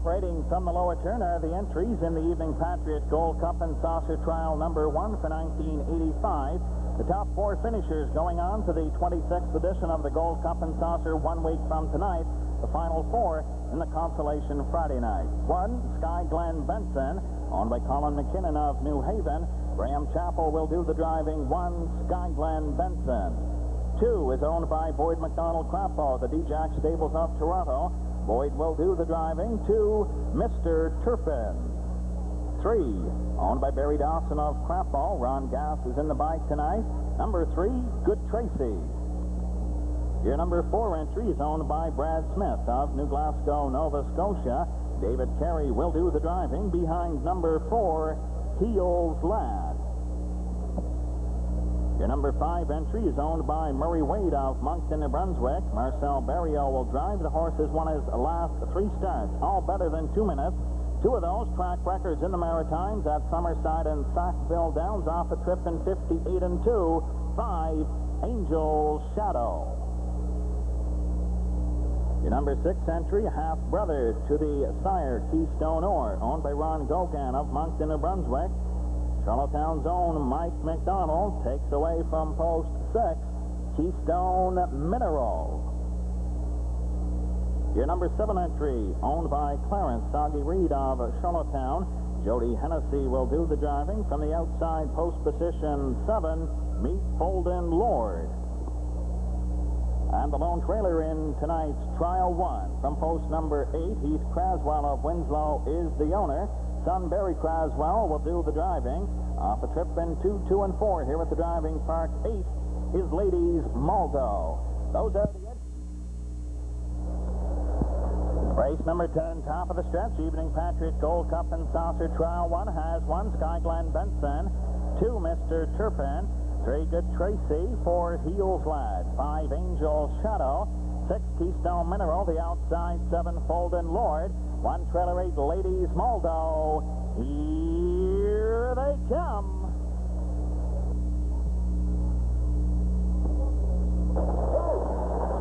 Separating from the lower turn are the entries in the Evening Patriot Gold Cup and Saucer Trial number 1 for 1985. The top 4 finishers going on to the 26th edition of the Gold Cup and Saucer 1 week from tonight. The final 4 in the consolation Friday night. 1, Sky Glen Benson, owned by Colin McKinnon of New Haven. Graham Chappell will do the driving. 1, Sky Glen Benson. 2 is owned by Boyd McDonald Crapo, the D-Jack Stables of Toronto. Boyd will do the driving. 2, Mr. Turpin. 3, owned by Barry Dawson of Crapo. Ron Gass is in the bike tonight. Number 3, Good Tracy. Your number 4 entry is owned by Brad Smith of New Glasgow, Nova Scotia. David Carey will do the driving behind number 4, Heels Lad. Your number 5 entry is owned by Murray Wade of Moncton, New Brunswick. Marcel Barrio will drive. The horse has won his last 3 starts, all better than 2 minutes. 2 of those track records in the Maritimes at Summerside and Sackville Downs off a trip in 58 and 2. 5, Angel Shadow. Your number 6 entry, half-brother to the sire, Keystone Ore, owned by Ron Gogan of Moncton, New Brunswick. Charlottetown's own Mike McDonald takes away from post 6, Keystone Mineral. Your number 7 entry, owned by Clarence Soggy Reed of Charlottetown. Jody Hennessy will do the driving from the outside post position 7, Meet Folden Lord. And the lone trailer in tonight's Trial 1 from post number 8, Heath Craswell of Winslow is the owner. Son Barry Craswell will do the driving. Off a trip in 2, 2, and 4 here at the driving park. 8 is Ladies Maldo. Those are the race number 10, top of the stretch. Evening Patriot Gold Cup and Saucer Trial 1 has 1, Sky Glen Benson. 2, Mr. Turpin. 3, Good Tracy. 4, Heels Lad. 5, Angel Shadow. 6, Keystone Mineral. The outside 7, Folden Lord. 1 trailer 8, Ladies Maldo. Here they come.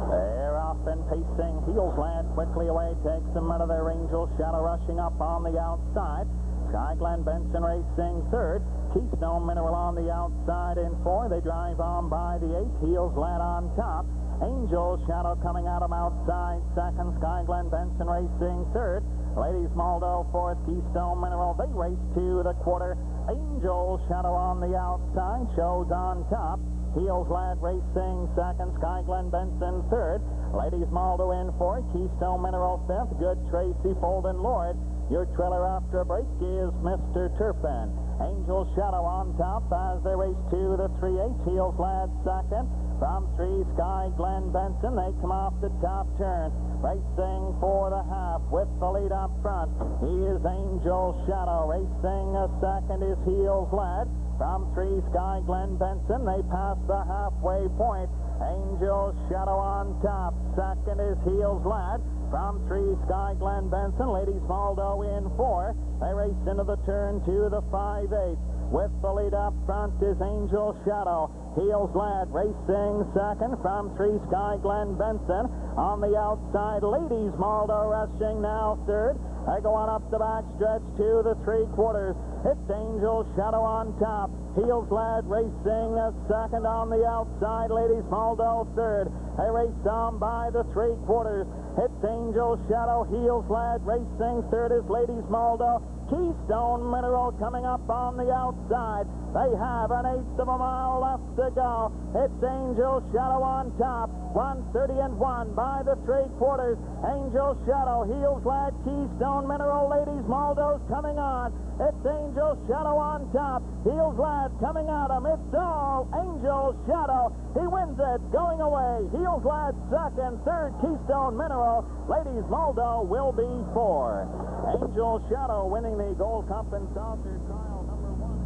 They're off and pacing. Heels Lad quickly away, takes them out of their. Angel Shadow rushing up on the outside. Sky Glen Benson racing 3rd. Keystone Mineral on the outside in 4. They drive on by the 8. Heels Lad on top. Angel Shadow coming out of outside 2nd. Sky Glen Benson racing 3rd. Ladies Maldo 4th. Keystone Mineral, they race to the quarter. Angel Shadow on the outside, shows on top. Heels Lad racing 2nd. Sky Glen Benson 3rd. Ladies Maldo in 4th. Keystone Mineral 5th. Good Tracy, Folden Lord. Your trailer after a break is Mr. Turpin. Angel Shadow on top as they race to the 3-8. Heels Lad 2nd. From 3, Sky Glen Benson. They come off the top turn. Racing for the half with the lead up front. He is Angel Shadow. Racing a 2nd is Heels Lad. From 3, Sky Glen Benson. They pass the halfway point. Angel Shadow on top. 2nd is Heels Lad. From 3, Sky Glen Benson. Ladies Maldo in 4. They race into the turn to the 5-8. With the lead up front is Angel Shadow. Heels Lad racing 2nd. From 3, Sky Glen Benson. On the outside, Ladies Maldo rushing now 3rd. They go on up the back stretch to the 3/4. It's Angel Shadow on top. Heels Lad racing 2nd on the outside. Ladies Maldo 3rd. They race on by the 3/4. It's Angel Shadow. Heels Lad racing 3rd is Ladies Maldo. Keystone Mineral coming up on the outside. They have an 1/8 of a mile left to go. It's Angel Shadow on top. 1:30 and 1 by the 3/4. Angel Shadow, Heels Lad, Keystone Mineral, Ladies Maldo's coming on. It's Angel Shadow on top. Heels Lad coming at him. It's all Angel Shadow. He wins it going away. Heels Lad 2nd, 3rd Keystone Mineral. Ladies Maldo will be 4. Angel Shadow winning the Gold Cup and Saucer Trial number 1.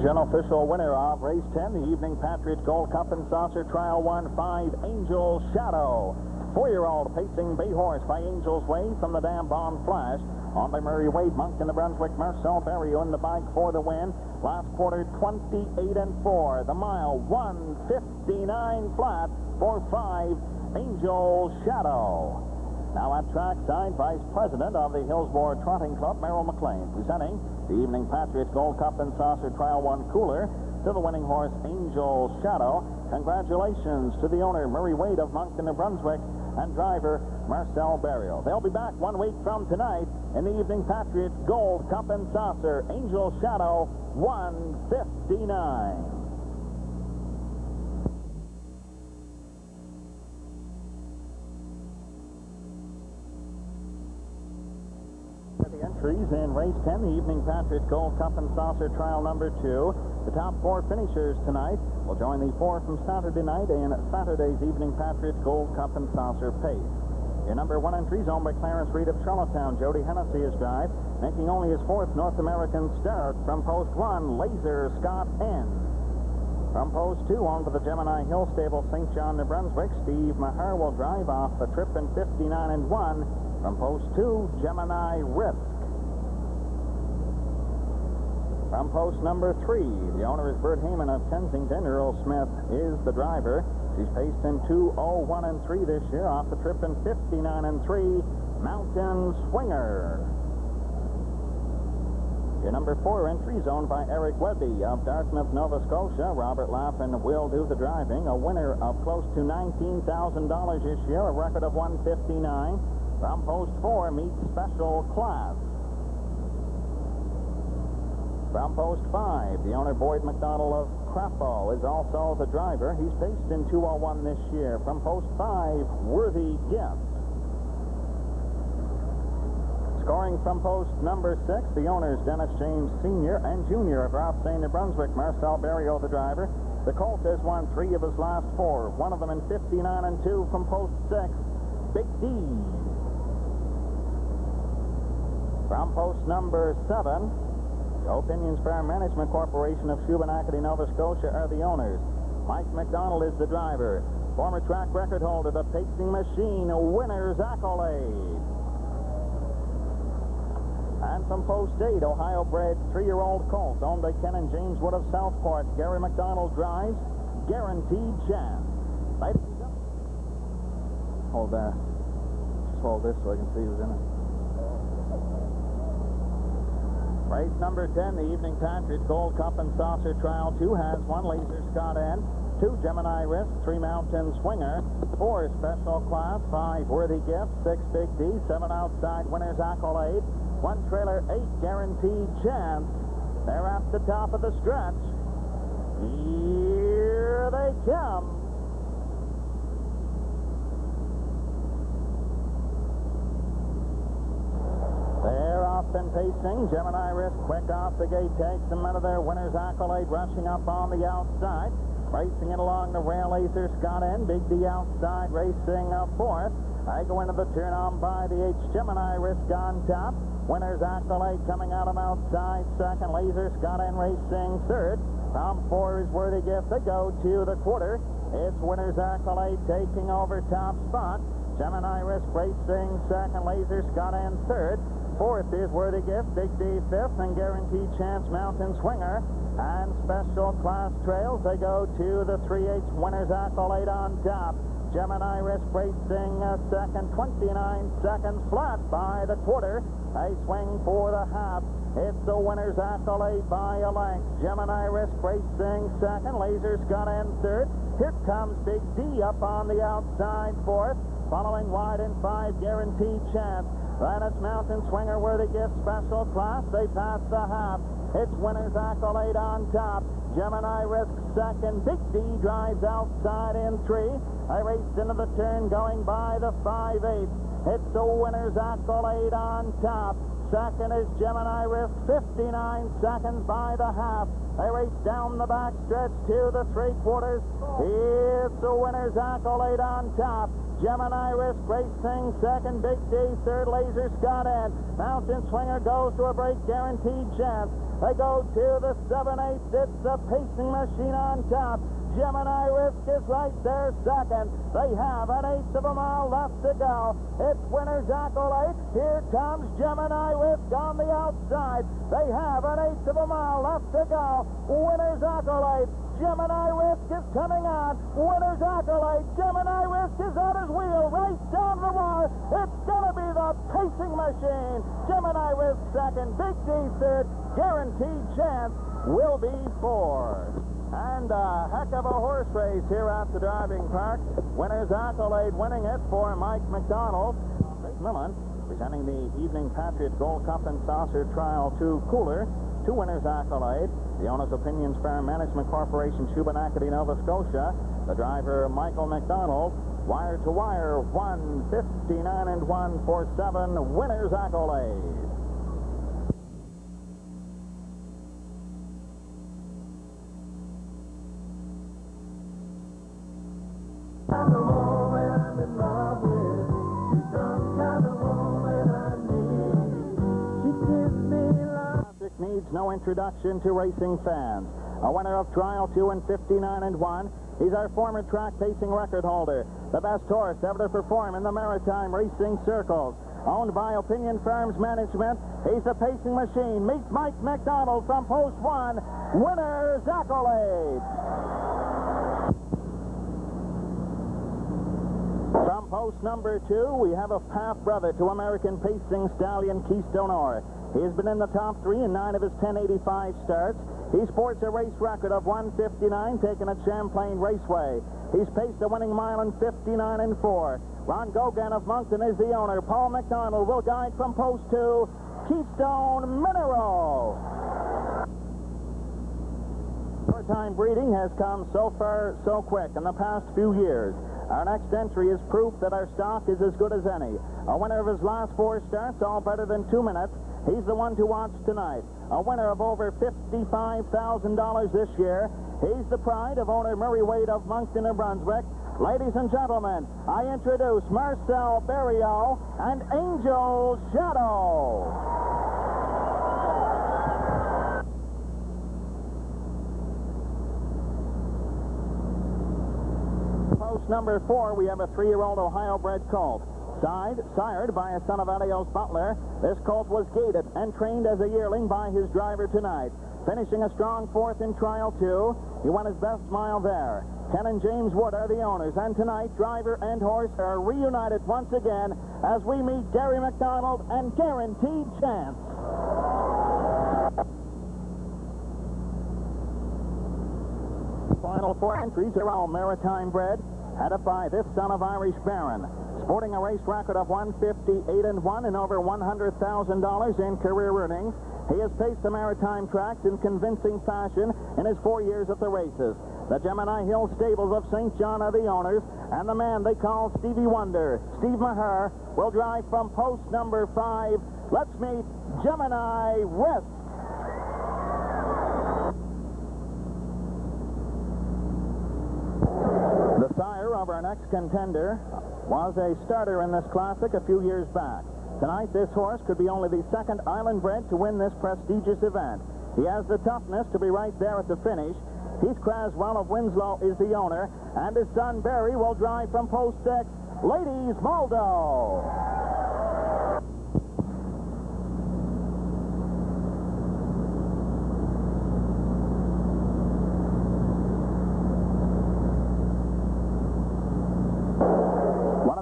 Entries, unofficial winner of race 10, the Evening Patriot Gold Cup and Saucer Trial 1-5, Angel Shadow. 4-year-old pacing bay horse by Angel's Way from the Dam Bond Flash. On by Murray Wade, Monk in the Brunswick, Marcel Barrio in the bike for the win. Last quarter, 28-4. The mile, 1:59 flat for 5, Angel Shadow. Now at trackside, Vice President of the Hillsborough Trotting Club, Merrill McLean, presenting the Evening Patriot Gold Cup and Saucer Trial 1 cooler to the winning horse, Angel Shadow. Congratulations to the owner, Murray Wade of Moncton, New Brunswick, and driver, Marcel Barrio. They'll be back 1 week from tonight in the Evening Patriot Gold Cup and Saucer. Angel Shadow, 1:59. The entries in race 10, the Evening Patriot Gold Cup and Saucer Trial number 2. The top 4 finishers tonight will join the 4 from Saturday night in Saturday's Evening Patriot Gold Cup and Saucer pace. Your number 1 entries owned by Clarence Reed of Charlottetown. Jody Hennessy is drive, making only his 4th North American start. From post 1, Laser Scott N. From post 2, on to the Gemini Hill Stable, St. John, New Brunswick. Steve Maher will drive off the trip in 59-1. From post 2, Gemini Risk. From post number 3, the owner is Bert Heyman of Kensington. Earl Smith is the driver. She's paced in 2:01-3 this year, off the trip in 59-3, Mountain Swinger. Your number 4 entry is owned by Eric Webby of Dartmouth, Nova Scotia. Robert Laffin will do the driving. A winner of close to $19,000 this year, a record of 159. From post 4, meets Special Class. From post 5, the owner, Boyd McDonald of Crapo, is also the driver. He's paced in 2:01 this year. From post 5, Worthy Gift. Scoring from post number 6, the owners, Dennis James Sr. and Jr. of Ralph St. New Brunswick. Marcel Barrio, the driver. The Colt has won 3 of his last 4, one of them in 59-2 from post 6, Big D. From post number 7, Opinions Fair Management Corporation of Shubenacadie, Nova Scotia are the owners. Mike McDonald is the driver. Former track record holder, the Pacing Machine, winner's accolade. And from post 8, Ohio-bred 3-year-old colt, owned by Ken and James Wood of Southport. Gary McDonald drives, Guaranteed Chance. Ladies and gentlemen. Hold that. Just hold this so I can see who's in it. Race number 10, the Evening Patriot Gold Cup and Saucer Trial 2 has 1 Laser Scott N, 2 Gemini Risk, 3 Mountain Swinger, 4 Special Class, 5 Worthy Gift, 6 Big D, 7 Outside Winner's Accolade, 1 Trailer, 8 Guaranteed Chance. They're at the top of the stretch. Here they come. They're off and pacing. Gemini Risk quick off the gate, takes them out of their Winner's Accolade, rushing up on the outside. Racing it along the rail, Laser Scott N. Big D outside, racing 4th. I go into the turn on by the H. Gemini Risk on top. Winner's Accolade coming out of outside 2nd. Laser Scott N racing 3rd. From 4 is Worthy Gift. They go to the quarter. It's Winner's Accolade taking over top spot. Gemini Risk racing 2nd. Laser Scott N 3rd. 4th is Worthy Gift, Big D 5th, and Guaranteed Chance Mountain Swinger. And Special Class trails. They go to the 3/8 Winner's Accolade on top. Gemini Risk racing 2nd, 29 seconds flat by the quarter. They swing for the half. It's the Winner's Accolade by a length. Gemini Risk racing 2nd, Laser Scott N 3rd. Here comes Big D up on the outside 4th. Following wide in 5, Guaranteed Chance. Then it's Mountain Swinger, Worthy Gift, Special Class. They pass the half. It's Winner's Accolade on top. Gemini Risk 2nd. Big D drives outside in 3. I raced into the turn going by the 5/8. It's the Winner's Accolade on top. 2nd is Gemini Risk, 59 seconds by the half. They race down the back stretch to the 3/4. It's the Winner's Accolade on top. Gemini Risk racing 2nd, Big D 3rd, Laser Scott N. Mountain Swinger goes to a break, Guaranteed Chance. They go to the 7/8. It's the pacing machine on top. Gemini Risk is right there second. They have an eighth of a mile left to go. It's winner's accolade. Here comes Gemini Risk on the outside. They have an eighth of a mile left to go. Winner's accolade. Gemini Risk is coming on. Winner's accolade. Gemini Risk is on his wheel right down the wire. It's going to be the pacing machine. Gemini Risk second. Big D third. Guaranteed Chance will be fourth. And a heck of a horse race here at the driving park. Winner's accolade winning it for Mike McDonald. Millen presenting the Evening Patriot Gold Cup and Saucer Trial to Cooler. Two winners accolade. The owner's Opinions Farm Management Corporation, Shubenacadie, Nova Scotia. The driver, Michael McDonald. Wire to wire, 1:59 and 147. Winner's accolade. Needs no introduction to racing fans. A winner of Trial 2 in 59 and 1. He's our former track pacing record holder. The best horse ever to perform in the maritime racing circles. Owned by Opinion Farms Management. He's the pacing machine. Meet Mike McDonald from Post 1. Winner's accolade. From post number 2, we have a half-brother to American pacing stallion Keystone Orr. He has been in the top 3 in 9 of his 1085 starts. He sports a race record of 1:59 taken at Champlain Raceway. He's paced a winning mile in 59 and 4. Ron Gauguin of Moncton is the owner. Paul McDonald will guide from post 2. Keystone Mineral. Maritime breeding has come so far so quick in the past few years. Our next entry is proof that our stock is as good as any. A winner of his last 4 starts, all better than 2 minutes. He's the one to watch tonight. A winner of over $55,000 this year. He's the pride of owner Murray Wade of Moncton, New Brunswick. Ladies and gentlemen, I introduce Marcel Berriot and Angel Shadow. Post number 4, we have a 3-year-old Ohio-bred colt. Sired by a son of Elios Butler. This colt was gaited and trained as a yearling by his driver tonight. Finishing a strong 4th in Trial 2. He won his best mile there. Ken and James Wood are the owners, and tonight driver and horse are reunited once again as we meet Gary McDonald and Guaranteed Chance. Final 4 entries are all maritime bred, headed by this son of Irish Baron. Sporting a race record of 1:58 and 1 and over $100,000 in career earnings. He has paced the maritime tracks in convincing fashion in his 4 years at the races. The Gemini Hill Stables of St. John are the owners, and the man they call Stevie Wonder, Steve Maher, will drive from post number 5. Let's meet Gemini Risk. The sire of our next contender was a starter in this classic a few years back. Tonight, this horse could be only the second island bred to win this prestigious event. He has the toughness to be right there at the finish. Heath Craswell of Winslow is the owner, and his son Barry will drive from post 6. Ladies Moldo.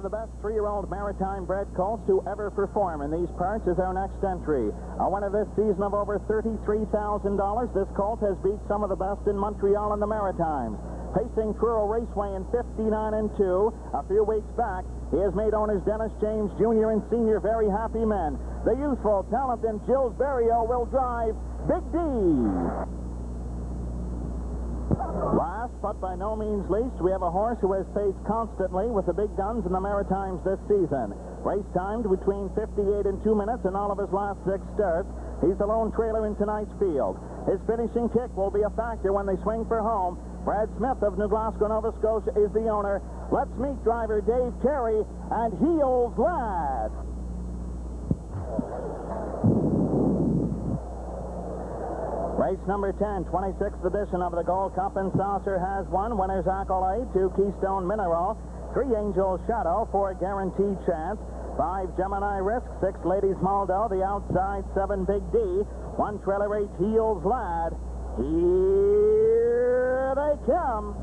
The best 3-year-old maritime bred colts to ever perform in these parts is our next entry. A winner this season of over $33,000. This colt has beat some of the best in Montreal and the Maritimes. Pacing Truro Raceway in 59 and 2. A few weeks back, he has made owners Dennis James Jr. and Sr. very happy men. The youthful, talented Gilles Berriot will drive Big D. Last, but by no means least, we have a horse who has paced constantly with the big guns in the Maritimes this season. Race timed between 58 and 2 minutes in all of his last 6 starts. He's the lone trailer in tonight's field. His finishing kick will be a factor when they swing for home. Brad Smith of New Glasgow, Nova Scotia is the owner. Let's meet driver Dave Carey and Heels Lad. Race number 10, 26th edition of the Gold Cup and Saucer has won. Winner's Accolade, 2 Keystone Mineral, 3 Angel Shadow, 4 Guaranteed Chance, 5 Gemini Risk, 6 Ladies Maldo, the outside 7 Big D, 1 Trailer 8 Heels Lad. Here they come.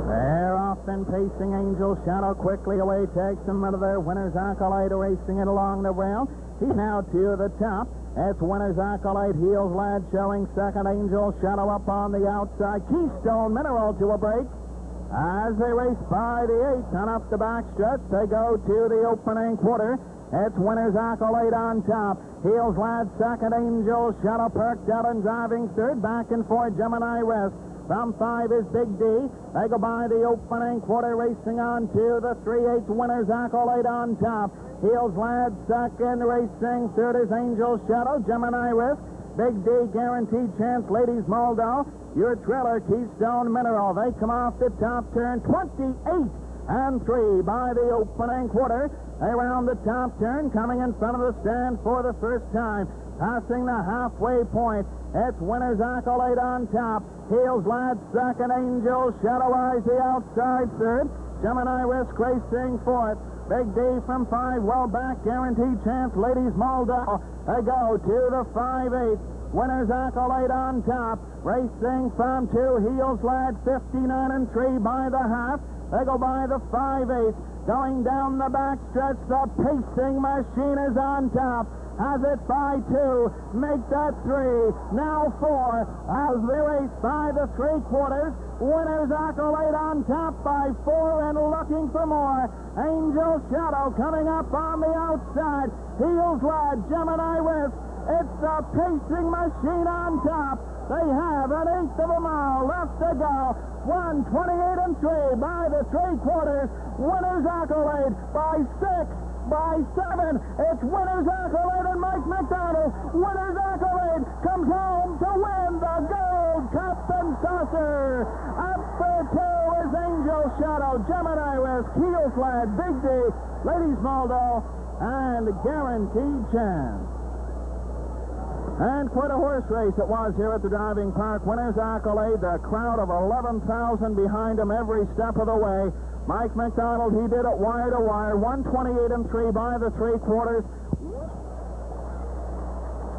They're off and pacing. Angel Shadow quickly away, takes them into their Winner's Accolade, racing it along the rail. He's now to the top. It's Winner's Accolade, Heels Lad showing second. Angel Shadow up on the outside. Keystone Mineral to a break. As they race by the 8th and up the backstretch, they go to the opening quarter. It's Winner's Accolade on top. Heels Lad second. Angel Shadow perked out and driving third. Back and forth, Gemini Rest. From 5 is Big D. They go by the opening quarter, racing on to the 3/8 Winner's Accolade on top. Heels Lad second, racing third is Angel Shadow, Gemini Risk, Big D, Guaranteed Chance, Ladies Maldo, your Trailer, Keystone Mineral. They come off the top turn, 28-3 by the opening quarter. They round the top turn, coming in front of the stand for the first time. Passing the halfway point, it's Winner's Accolade on top. Heels Lad second, Angel Shadow Eyes the outside third. Gemini Risk racing fourth. Big D from 5, well back, Guaranteed Chance, Ladies Maldo. They go to the 5/8. Winner's Accolade on top. Racing from 2, Heels Lad 59-3 by the half. They go by the 5/8. Going down the backstretch, the pacing machine is on top. Has it by 2, make that 3, now 4, as they race by the 3/4. Winner's Accolade on top by 4 and looking for more. Angel Shadow coming up on the outside. Heels Lad, Gemini Risk. It's the pacing machine on top. They have 1/8 of a mile left to go. 1:28-3 by the 3/4. Winner's Accolade by 6. By 7, it's Winner's Accolade and Mike McDonald. Winner's Accolade comes home to win the Gold Cup and Saucer. Up for 2 is Angel Shadow, Gemini Risk, Heels Lad, Big D, Ladies Maldo, and Guaranteed Chance. And quite a horse race it was here at the driving park. Winner's Accolade, the crowd of 11,000 behind him every step of the way. Mike McDonald, he did it wire to wire, 1:28-3 by the 3/4.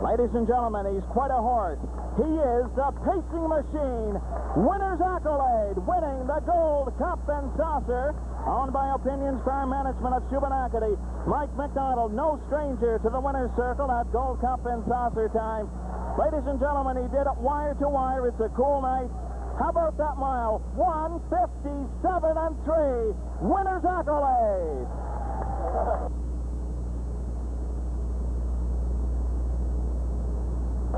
Ladies and gentlemen, he's quite a horse. He is the pacing machine. Winner's Accolade, winning the Gold Cup and Saucer, owned by Opinions Farm Management of Shubenacadie. Mike McDonald, no stranger to the winner's circle at Gold Cup and Saucer time. Ladies and gentlemen, he did it wire to wire. It's a cool night. How about that mile? 1:57-3. Winner's Accolade.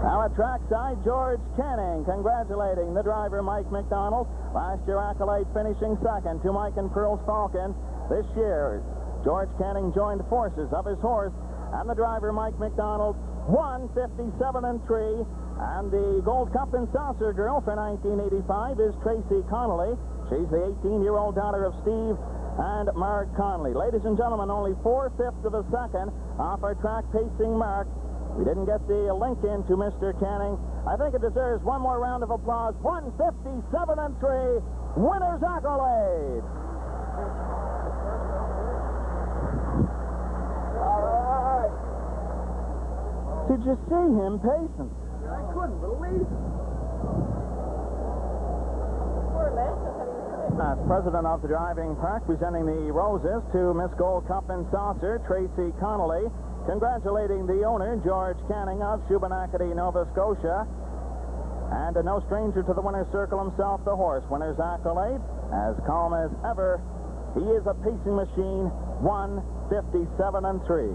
Now at trackside, George Canning congratulating the driver Mike McDonald. Last year Accolade finishing second to Mike and Pearl's Falcon. This year, George Canning joined forces of his horse and the driver Mike McDonald. 1:57-3. And the Gold Cup and Saucer girl for 1985 is Tracy Connolly. She's the 18-year-old daughter of Steve and Mark Connolly. Ladies and gentlemen, only 4/5 of a second off our track pacing mark. We didn't get the link in to Mr. Canning. I think it deserves one more round of applause. 1:57-3. Winner's Accolade. All right. Did you see him pacing? I couldn't believe it. As president of the driving park, presenting the roses to Miss Gold Cup and Saucer, Tracy Connolly, congratulating the owner, George Canning of Shubenacadie, Nova Scotia, and no stranger to the winner's circle himself, the horse. Winner's Accolade, as calm as ever. He is a pacing machine, 1:57-3.